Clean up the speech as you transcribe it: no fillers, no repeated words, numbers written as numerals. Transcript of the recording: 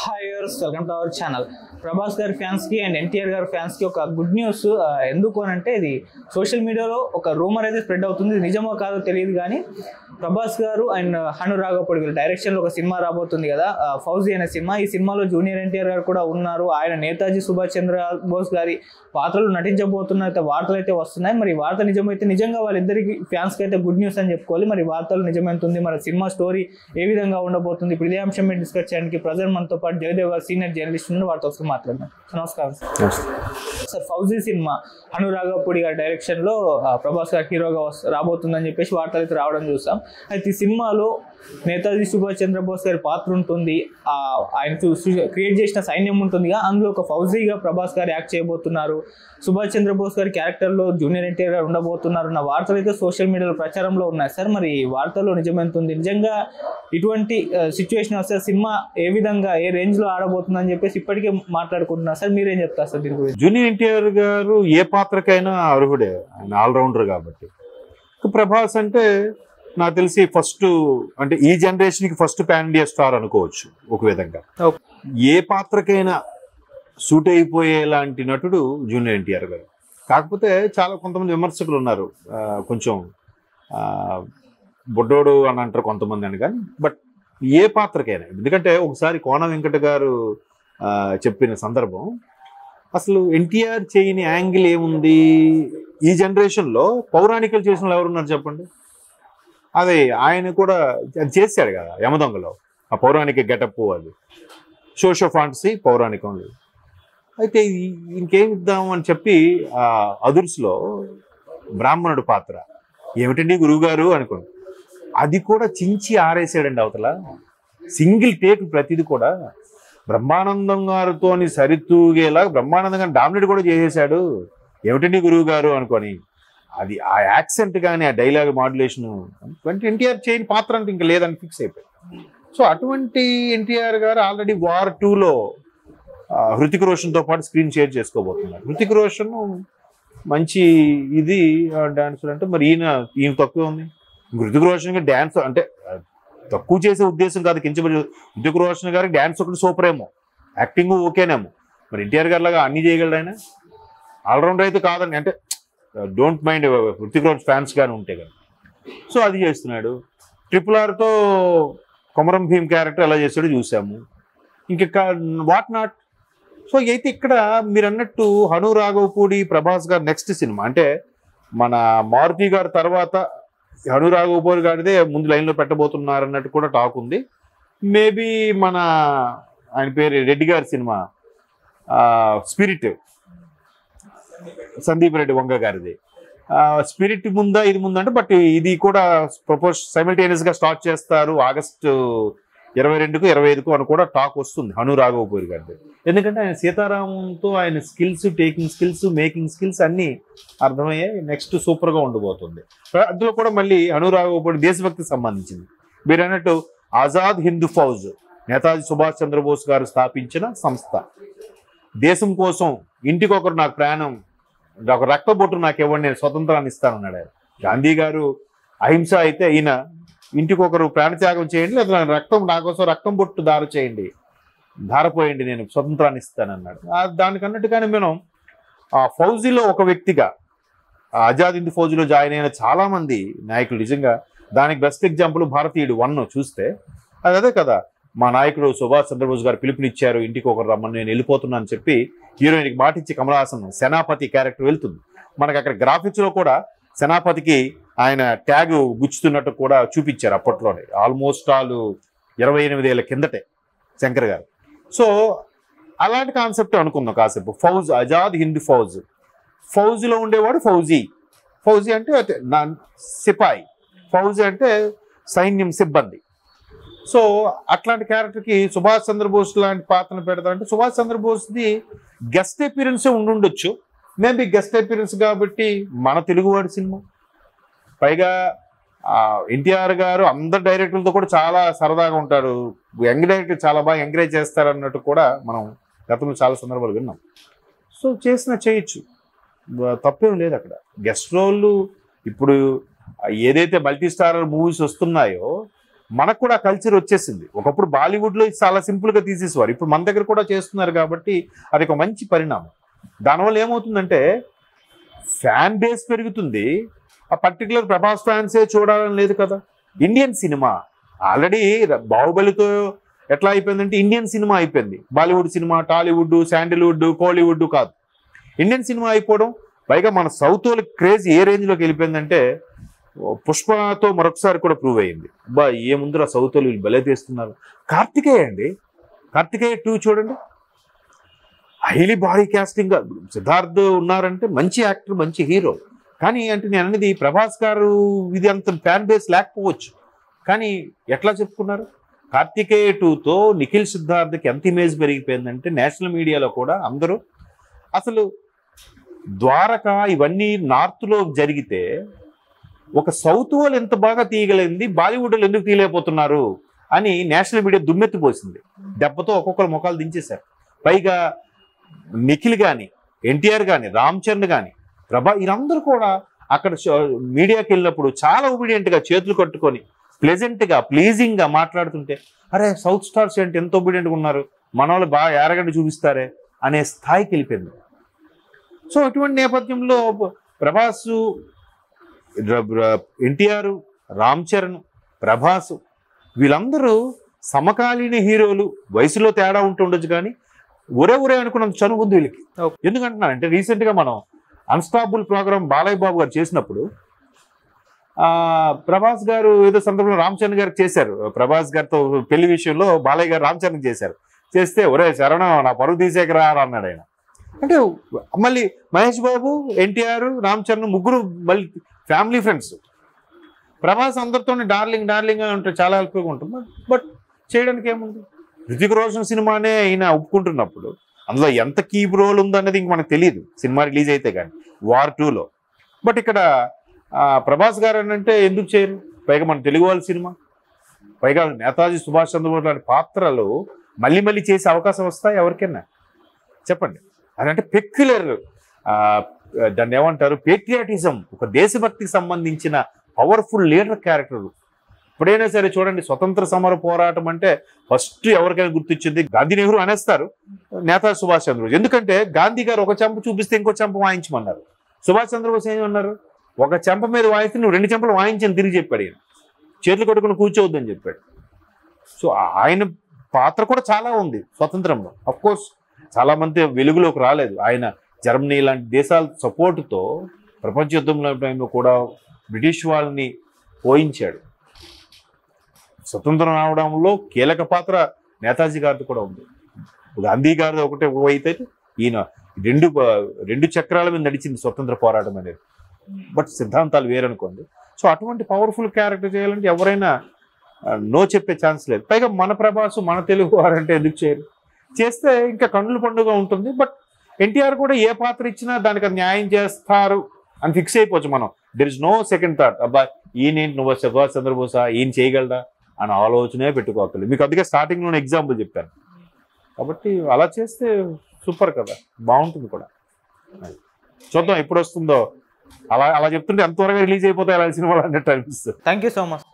Hi viewers, welcome to our channel. Prabhas గారి ఫ్యాన్స్కి and NTR గారి ఫ్యాన్స్కి ఒక గుడ్ న్యూస్. ఎందుకు అని అంటే, ఇది సోషల్ మీడియాలో ఒక రూమర్ అయితే స్ప్రెడ్ అవుతుంది. నిజమో కాదో తెలియదు కానీ ప్రభాస్ గారు అండ్ హను రాఘవపూడి వీళ్ళ డైరెక్షన్లో ఒక సినిమా రాబోతుంది కదా, ఫౌజీ అనే సినిమా. ఈ సినిమాలో జూనియర్ ఎన్టీఆర్ గారు కూడా ఉన్నారు. ఆయన నేతాజీ సుభాష్ చంద్ర బోస్ గారి పాత్రలు నటించబోతున్న వార్తలు అయితే వస్తున్నాయి. మరి వార్త నిజమైతే నిజంగా వాళ్ళిద్దరికి ఫ్యాన్స్కి అయితే గుడ్ న్యూస్ అని చెప్పుకోవాలి. మరి వార్తలు నిజమవుతుంది, మరి సినిమా స్టోరీ ఏ విధంగా ఉండబోతుంది, ఇప్పుడు ఇదే అంశం మీద డిస్కస్ చేయడానికి ప్రజెంట్ మనతో పాటు జయదేవ్ గారు సీనియర్ జర్నలిస్ట్ నుండి వారితో ఒకసారి మాట్లాడదాం. నమస్కారం సార్. ఫౌజీ సినిమా హను రాఘవపూడి గారి డైరెక్షన్ లో ప్రభాస్ గారు హీరోగా రాబోతుందని చెప్పేసి వార్తలు అయితే రావడం చూస్తాం. అయితే ఈ సినిమాలో నేతాజీ సుభాష్ చంద్రబోస్ గారి పాత్ర ఉంటుంది, ఆయన క్రియేట్ చేసిన సైన్యం ఉంటుంది. అందులో ఒక ఫౌజీగా ప్రభాస్ గారు యాక్ట్ చేయబోతున్నారు. సుభాష్ చంద్రబోస్ గారి క్యారెక్టర్లో జూనియర్ ఎన్టీఆర్ గారు ఉండబోతున్నారు అన్న వార్తలు అయితే సోషల్ మీడియాలో ప్రచారంలో ఉన్నాయి సార్. మరి వార్తల్లో నిజమెంతుంది? నిజంగా ఇటువంటి సిచ్యువేషన్ వస్తే సినిమా ఏ విధంగా ఏ రేంజ్ లో ఆడబోతుందని చెప్పేసి ఇప్పటికే మాట్లాడుకుంటున్నారు సార్. మీరేం చెప్తారు సార్ దీని గురించి? జూనియర్ ఎన్టీఆర్ గారు ఏ పాత్రకైనా అర్హుడే, ఆయన ఆల్రౌండర్ కాబట్టి. ప్రభాస్ అంటే నాకు తెలిసి ఫస్ట్, అంటే ఈ జనరేషన్ కి ఫస్ట్ పాన్ ఇండియా స్టార్ అనుకోవచ్చు ఒక విధంగా. ఏ పాత్రకైనా సూట్ అయిపోయేలాంటి నటుడు జూనియర్ ఎన్టీఆర్ గారు. కాకపోతే చాలా కొంతమంది విమర్శకులు ఉన్నారు, కొంచెం బొడ్డోడు అని అంటారు కొంతమంది అని. కానీ బట్ ఏ పాత్రకైనా, ఎందుకంటే ఒకసారి కోన వెంకట గారు చెప్పిన సందర్భం, అసలు ఎన్టీఆర్ చేయని యాంగిల్ ఏముంది ఈ జనరేషన్లో, పౌరాణికలు చేసిన వాళ్ళు ఎవరున్నారు చెప్పండి. అదే ఆయన కూడా అది చేశాడు కదా యమదొంగలో, ఆ పౌరాణిక గెటప్, అది షోషో ఫాంటసీ పౌరాణికం. అయితే ఇంకేం ఇద్దాం అని చెప్పి ఆ అదుర్స్లో బ్రాహ్మణుడు పాత్ర ఏమిటండి గురువుగారు అనుకోండి, అది కూడా చించి ఆరేసాడండి అవతల. సింగిల్ టేక్ ప్రతిది కూడా బ్రహ్మానందం గారితో సరితూగేలా బ్రహ్మానందం గారిని డామినేట్ కూడా చేసేసాడు. ఏమిటండి గురువు గారు అనుకొని, అది ఆ యాక్సెంట్ కానీ ఆ డైలాగ్ మాడ్యులేషన్ ఎన్టీఆర్ చేయని పాత్ర అంటే ఇంకా లేదని ఫిక్స్ అయిపోయింది. సో అటువంటి ఎన్టీఆర్ గారు ఆల్రెడీ వార్ 2లో హృతిక్ రోషన్తో పాటు స్క్రీన్ షేర్ చేసుకోబోతున్నారు. హృతిక్ రోషన్ మంచి ఇది డాన్సర్ అంటే, మరి ఈయన తక్కువ ఉంది. హృతిక్ రోషన్ డ్యాన్స్ అంటే తక్కువ చేసే ఉద్దేశం కాదు, కించబడి. హృతిక్ రోషన్ గారికి డ్యాన్స్ ఒకటి సూపర్ ఏమో, యాక్టింగ్ ఓకేనేమో. మరి ఎన్టీఆర్ గారి లాగా అన్ని చేయగలడు ఆయన, ఆల్రౌండర్ అయితే కాదండి. అంటే don't mind Hrithik Roshan fans కానీ ఉంటే కానీ. సో అది చేస్తున్నాడు. RRRతో కొమరం భీమ్ క్యారెక్టర్ ఎలా చేస్తాడో చూసాము. ఇంకా వాట్ నాట్. సో అయితే ఇక్కడ మీరు అన్నట్టు హను రాఘవపూడి ప్రభాస్ గారు నెక్స్ట్ సినిమా అంటే మన మారుతి గారి తర్వాత హను రాఘవపూడి గారిదే ముందు లైన్లో పెట్టబోతున్నారు అన్నట్టు కూడా టాక్ ఉంది. మేబీ మన ఆయన పేరు రెడ్డి గారి సినిమా స్పిరిట్, సందీప్ రెడ్డి వంగ గారిది. స్పిరిట్ ముందా ఇది ముందంటే, బట్ ఇది కూడా సైమల్టేనియస్ గా స్టార్ట్ చేస్తారు ఆగస్టు 22కు 25కు అని కూడా టాక్ వస్తుంది హను రాఘవపూడి గారిది. ఎందుకంటే ఆయన సీతారామంతో ఆయన skills, taking skills, making skills అన్నీ అర్థమయ్యాయి. నెక్స్ట్ సూపర్ గా ఉండబోతుంది. అందులో కూడా మళ్ళీ హను రాఘవపూడి దేశభక్తికి సంబంధించింది. మీరు అన్నట్టు ఆజాద్ హిందూ ఫౌజ్ నేతాజీ సుభాష్ చంద్రబోస్ గారు స్థాపించిన సంస్థ. దేశం కోసం ఇంటికొకరు నాకు ప్రాణం, ఒక రక్తబొట్టు నాకు ఇవ్వండి, నేను స్వతంత్రాన్ని ఇస్తానన్నాడు ఆయన. గాంధీ గారు అహింస అయితే, ఈయన ఇంటికొకరు ప్రాణత్యాగం చేయండి, లేదా రక్తం నా కోసం రక్తం బొట్టు ధారపోయండి, నేను స్వతంత్రాన్ని ఇస్తానన్నాడు. దానికి అన్నట్టుగానే మనం ఆ ఫౌజీలో ఒక వ్యక్తిగా, ఆజాద్ హింద్ ఫౌజీలో జాయిన్ అయిన చాలా మంది నాయకులు, నిజంగా దానికి బెస్ట్ ఎగ్జాంపుల్ భారతీయుడు 1 చూస్తే అదే కదా. మా నాయకుడు సుభాష్ చంద్రబోస్ గారు పిలుపునిచ్చారు, ఇంటికి ఒకరు రమ్మని, నేను వెళ్ళిపోతున్నాను అని చెప్పి హీరోయిన్కి మాటిచ్చి కమల్ హాసన్ సేనాపతి క్యారెక్టర్ వెళ్తుంది. మనకు అక్కడ గ్రాఫిక్స్ లో కూడా సేనాపతికి ఆయన ట్యాగ్ గుచ్చుతున్నట్టు కూడా చూపించారు అప్పట్లోనే, ఆల్మోస్ట్ 28 ఏళ్ల కిందటే శంకర్ గారు. సో అలాంటి కాన్సెప్ట్ అనుకుందాం కాసేపు. ఫౌజ్, ఆజాద్ హింద్ ఫౌజ్, ఫౌజ్లో ఉండేవాడు ఫౌజీ. ఫౌజీ అంటే సిపాయి, ఫౌజ్ అంటే సైన్యం, సిబ్బంది. సో అట్లాంటి క్యారెక్టర్కి సుభాష్ చంద్రబోస్ లాంటి పాత్రను పెడతారంటే, సుభాష్ చంద్రబోస్ది గెస్ట్ అపీరెన్స్ ఉండొచ్చు. మేబీ గెస్ట్ అపీరెన్స్ కాబట్టి మన తెలుగువాడి సినిమా. పైగా ఎన్టీఆర్ గారు అందరు డైరెక్టర్లతో కూడా చాలా సరదాగా ఉంటాడు, యంగ్ డైరెక్టర్ చాలా బాగా ఎంకరేజ్ చేస్తారు అన్నట్టు కూడా మనం గతంలో చాలా సందర్భాలు విన్నాం. సో చేయొచ్చు, తప్పేం లేదు అక్కడ. గెస్ట్ రోళ్ళు ఇప్పుడు ఏదైతే మల్టీ స్టారర్ మూవీస్ వస్తున్నాయో మనకు కూడా కల్చర్ వచ్చేసింది. ఒకప్పుడు బాలీవుడ్లో చాలా సింపుల్గా తీసేసేవారు, ఇప్పుడు మన దగ్గర కూడా చేస్తున్నారు కాబట్టి అది ఒక మంచి పరిణామం. దానివల్ల ఏమవుతుందంటే ఫ్యాన్ బేస్ పెరుగుతుంది. ఆ పర్టికులర్ ప్రభాస్ ఫ్యాన్సే చూడాలని లేదు కదా. ఇండియన్ సినిమా ఆల్రెడీ బాహుబలితో ఎట్లా అయిపోయిందంటే ఇండియన్ సినిమా అయిపోయింది. బాలీవుడ్ సినిమా, టాలీవుడ్, శాండిల్వుడ్, కోలీవుడ్ కాదు, ఇండియన్ సినిమా అయిపోవడం. పైగా మన సౌత్ వాళ్ళకి క్రేజ్ ఏ రేంజ్లోకి వెళ్ళిపోయిందంటే పుష్పతో మరొకసారి కూడా ప్రూవ్ అయ్యింది. బా ఏముందిరా సౌత్ వాళ్ళు వీళ్ళు భలే తీస్తున్నారు. కార్తికేయ అండి, కార్తికేయ 2 చూడండి, హైలీ భారీ క్యాస్టింగ్. సిద్ధార్థ్ ఉన్నారంటే మంచి యాక్టర్, మంచి హీరో. కానీ అంటే నేను అనేది ప్రభాస్ గారు ఇది అంత ఫ్యాన్ బేస్ లేకపోవచ్చు, కానీ ఎట్లా చెప్పుకున్నారు. కార్తికేయ 2తో నిఖిల్ సిద్ధార్థ్కి ఎంత ఇమేజ్ పెరిగిపోయిందంటే నేషనల్ మీడియాలో కూడా అందరూ అసలు ద్వారకా ఇవన్నీ నార్త్లో జరిగితే ఒక సౌత్ వాళ్ళు ఎంత బాగా తీయగలిగింది, బాలీవుడ్ వాళ్ళు ఎందుకు తీయలేకపోతున్నారు అని నేషనల్ మీడియా దుమ్మెత్తిపోసింది. దెబ్బతో ఒక్కొక్కరు ముఖాలు దించేశారు. పైగా నిఖిల్ కానీ, ఎన్టీఆర్ కానీ, రామ్ చరణ్ కానీ, ప్రభా వీళ్ళందరూ కూడా అక్కడ మీడియాకి వెళ్ళినప్పుడు చాలా ఒబీడియంట్గా చేతులు కట్టుకొని ప్లెజెంట్గా ప్లీజింగ్గా మాట్లాడుతుంటే అరే సౌత్ స్టార్స్ ఏంటి ఎంత ఒబీడియంట్గా ఉన్నారు, మన వాళ్ళు బాగా ఎరగండి చూపిస్తారే అనే స్థాయికి వెళ్ళిపోయింది. సో అటువంటి నేపథ్యంలో ప్రభాస్, ఎన్టీఆర్, రామ్ చరణ్, ప్రభాస్ వీళ్ళందరూ సమకాలీన హీరోలు. వయసులో తేడా ఉంటుండొచ్చు కానీ ఒరే అనుకున్నంత చనువు ఉంది వీళ్ళకి. ఎందుకంటున్నానంటే రీసెంట్గా మనం అన్స్టాపుల్ ప్రోగ్రామ్ బాలయ్య బాబు గారు చేసినప్పుడు ప్రభాస్ గారు ఏదో సందర్భంలో రామ్ చరణ్ గారికి చేశారు. ప్రభాస్ గారితో పెళ్లి విషయంలో బాలయ్య గారు రామ్ చరణ్ చేశారు. చేస్తే ఒరే శరణ నా పరువు తీసేకరా అన్నాడు ఆయన. అంటే మళ్ళీ మహేష్ బాబు, ఎన్టీఆర్, రామ్ చరణ్ ముగ్గురు మళ్ళీ ఫ్యామిలీ ఫ్రెండ్స్. ప్రభాస్ అందరితో డార్లింగ్ అని ఉంటే చాలా హెల్ప్గా ఉంటుంది. బట్ చేయడానికి ఏముంది, హృతిక్ రోషన్ సినిమానే ఈయన ఒప్పుకుంటున్నప్పుడు అందులో ఎంత కీ రోల్ ఉందనేది ఇంక మనకు తెలియదు సినిమా రిలీజ్ అయితే కానీ, వార్ 2లో. బట్ ఇక్కడ ప్రభాస్ గారు అంటే ఎందుకు చేయరు? పైగా మన తెలుగు వాళ్ళ సినిమా, పైగా నేతాజీ సుభాష్ చంద్రబోస్ లాంటి పాత్రలు మళ్ళీ చేసే అవకాశం వస్తాయి ఎవరికైనా చెప్పండి. అదంటే పెక్యులర్, దాన్ని ఏమంటారు, పేట్రియాటిజం, ఒక దేశభక్తికి సంబంధించిన పవర్ఫుల్ లీడర్ క్యారెక్టర్. ఇప్పుడైనా సరే చూడండి, స్వతంత్ర సమర పోరాటం అంటే ఫస్ట్ ఎవరికైనా గుర్తొచ్చింది గాంధీ, నెహ్రూ అనేస్తారు, నేతాజీ సుభాష్ చంద్రబోస్. ఎందుకంటే గాంధీ గారు ఒక చెంప చూపిస్తే ఇంకో చెంప వాయించమన్నారు. సుభాష్ చంద్రబోస్ ఏమన్నారు, ఒక చెంప మీద వాయిస్తే నువ్వు 2 చెంపలు వాయించని తిరిగి చెప్పాడు. ఈయన చేతులు కొట్టుకుని కూర్చోవద్దని చెప్పాడు. సో ఆయన పాత్ర కూడా చాలా ఉంది స్వతంత్రంలో. అఫ్కోర్స్ చాలా మంది వెలుగులోకి రాలేదు. ఆయన జర్మనీ లాంటి దేశాల సపోర్టుతో ప్రపంచ యుద్ధంలో టైంలో కూడా బ్రిటిష్ వాళ్ళని పోయించాడు. స్వతంత్రం రావడంలో కీలక పాత్ర నేతాజీ గారిది కూడా ఉంది. గాంధీ గారిది ఒకటే అయితే ఈయన రెండు చక్రాల మీద నడిచింది స్వతంత్ర పోరాటం అనేది. బట్ సిద్ధాంతాలు వేరనుకోండి. సో అటువంటి పవర్ఫుల్ క్యారెక్టర్ చేయాలంటే ఎవరైనా నో చెప్పే ఛాన్స్ లేదు. పైగా మన ప్రభాస్, మన తెలుగు వారంటే ఎందుకు చేయరు? చేస్తే ఇంకా కన్నుల పండుగ ఉంటుంది. బట్ ఎన్టీఆర్ కూడా ఏ పాత్ర ఇచ్చినా దానికి న్యాయం చేస్తారు అని ఫిక్స్ అయిపోవచ్చు మనం. There is no second thought, అబ్బా ఈయనేంటి నువ్వు సుభాష్ చంద్రబోసా, ఈయన చేయగలడా అని ఆలోచనే పెట్టుకోవాలి. మీకు అందుకే స్టార్టింగ్లోనే ఎగ్జాంపుల్ చెప్పాను. కాబట్టి అలా చేస్తే సూపర్ కదా, బాగుంటుంది కూడా. చూద్దాం ఎప్పుడు వస్తుందో. అలా చెప్తుంటే ఎంత త్వరగా రిలీజ్ అయిపోతాయి అలాంటి సినిమాలు అన్నట్టు అనిపిస్తుంది. Thank you so much.